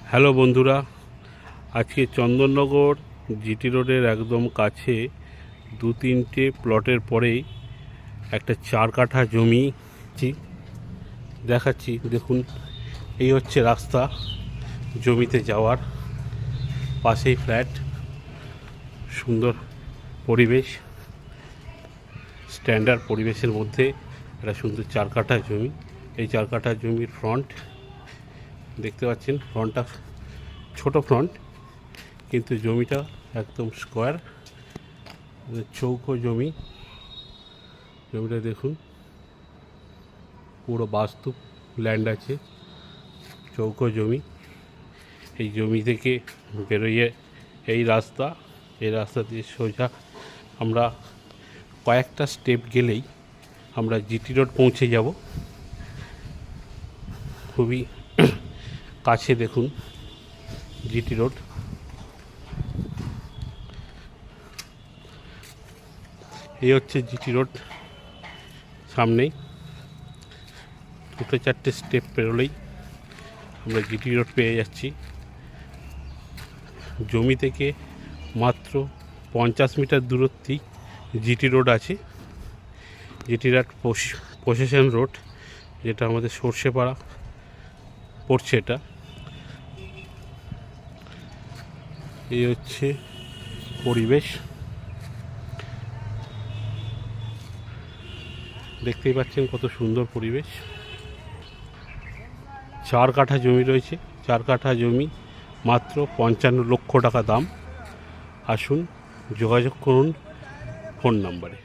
Hello বন্ধুরা, আজকে Chandannagar GT রোডের একদম কাছে দু তিনটে প্লটের পরেই একটা 4 কাঠা জমি দেখাচ্ছি। দেখুন, এই হচ্ছে রাস্তা জমিতে যাওয়ার, পাশেই ফ্ল্যাট, সুন্দর পরিবেশ, স্ট্যান্ডার্ড পরিবেশের মধ্যে একটা সুন্দর 4 কাঠা জমি। এই 4 কাঠা জমির ফ্রন্ট দেখতে পাচ্ছেন, ফ্রন্টটা ছোট ফ্রন্ট, কিন্তু জমিটা একদম স্কোয়ার, চৌকো জমিটা দেখুন, পুরো বাস্তু ল্যান্ড আছে, চৌকো জমি। এই জমি থেকে বেরোয় এই রাস্তা দিয়ে সোজা আমরা কয়েকটা স্টেপ গেলেই আমরা জিটি রোড পৌঁছে যাব। খুবই কাছে দেখুন জিটি রোড। এই হচ্ছে জিটি রোড, সামনেই দুটো চারটে স্টেপ পেরোলেই আমরা জিটি রোড পেয়ে যাচ্ছি। জমি থেকে মাত্র 50 মিটার দূরত্বেই জিটি রোড আছে। জিটি রোড প্রশাসন রোড, যেটা আমাদের সর্ষেপাড়া পড়ছে। এটা এই হচ্ছে পরিবেশ, দেখতেই পাচ্ছেন কত সুন্দর পরিবেশ। 4 কাঠা জমি রয়েছে, 4 কাঠা জমি মাত্র 55 লক্ষ টাকা দাম। আসুন, যোগাযোগ করুন ফোন নাম্বারে।